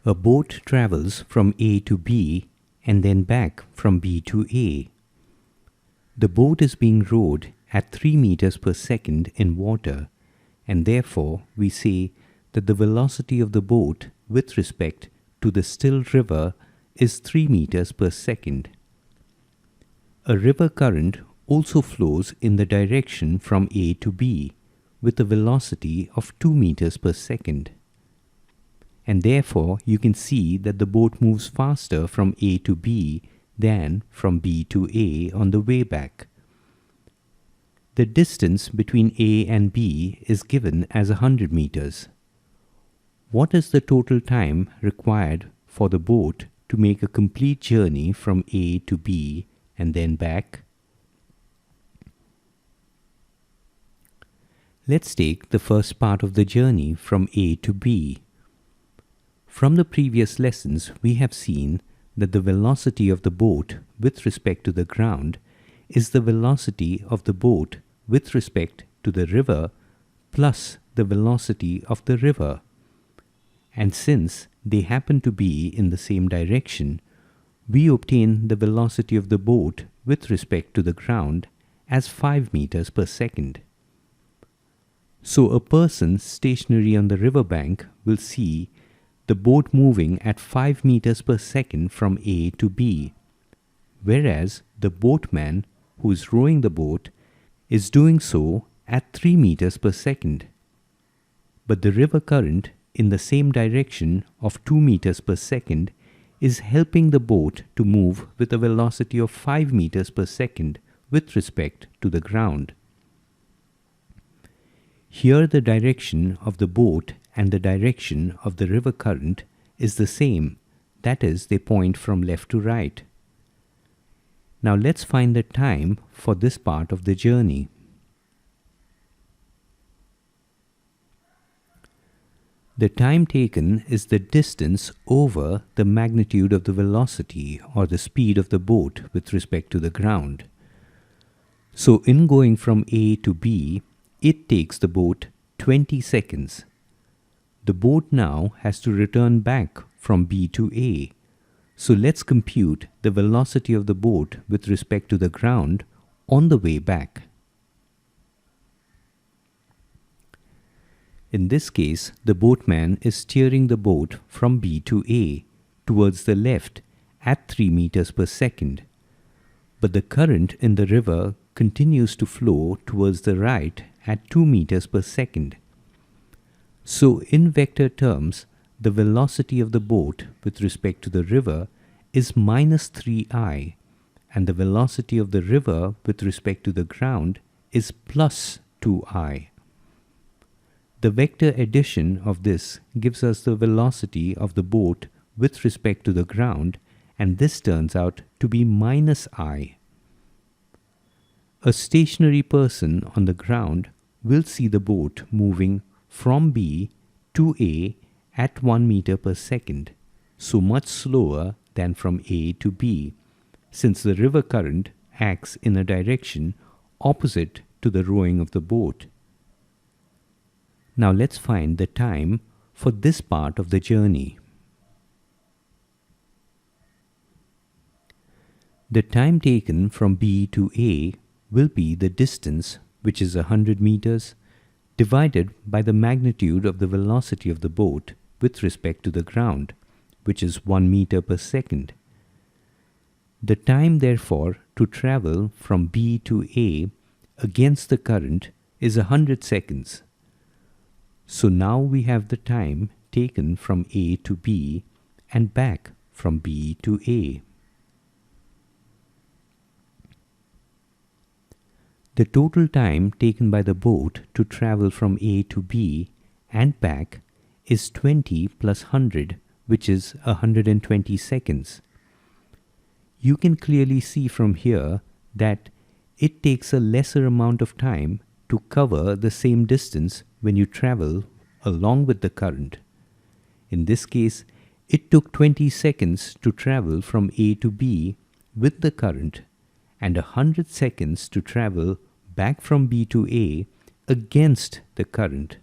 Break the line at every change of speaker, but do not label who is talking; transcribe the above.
A boat travels from A to B and then back from B to A. The boat is being rowed at 3 meters per second in water, and therefore we say that the velocity of the boat with respect to the still river is 3 meters per second. A river current also flows in the direction from A to B with a velocity of 2 meters per second. And therefore you can see that the boat moves faster from A to B than from B to A on the way back. The distance between A and B is given as 100 meters. What is the total time required for the boat to make a complete journey from A to B and then back? Let's take the first part of the journey from A to B. From the previous lessons, we have seen that the velocity of the boat with respect to the ground is the velocity of the boat with respect to the river plus the velocity of the river. And since they happen to be in the same direction, we obtain the velocity of the boat with respect to the ground as 5 meters per second. So a person stationary on the riverbank will see the boat moving at 5 meters per second from A to B, whereas the boatman who is rowing the boat is doing so at 3 meters per second. But the river current in the same direction of 2 meters per second is helping the boat to move with a velocity of 5 meters per second with respect to the ground. Here the direction of the boat and the direction of the river current is the same, that is, they point from left to right. Now let's find the time for this part of the journey. The time taken is the distance over the magnitude of the velocity or the speed of the boat with respect to the ground. So in going from A to B, it takes the boat 20 seconds. The boat now has to return back from B to A. So let's compute the velocity of the boat with respect to the ground on the way back. In this case, the boatman is steering the boat from B to A towards the left at 3 meters per second. But the current in the river continues to flow towards the right at 2 meters per second. So in vector terms, the velocity of the boat with respect to the river is minus 3I, and the velocity of the river with respect to the ground is plus 2I. The vector addition of this gives us the velocity of the boat with respect to the ground, and this turns out to be minus I. A stationary person on the ground will see the boat moving from B to A at 1 meter per second, so much slower than from A to B, since the river current acts in a direction opposite to the rowing of the boat. Now let's find the time for this part of the journey. The time taken from B to A will be the distance, which is 100 meters, divided by the magnitude of the velocity of the boat with respect to the ground, which is 1 meter per second. The time, therefore, to travel from B to A against the current is 100 seconds. So now we have the time taken from A to B and back from B to A. The total time taken by the boat to travel from A to B and back is 20 plus 100, which is 120 seconds. you can clearly see from here that it takes a lesser amount of time to cover the same distance when you travel along with the current. In this case, it took 20 seconds to travel from A to B with the current and 100 seconds to travel back from B to A against the current.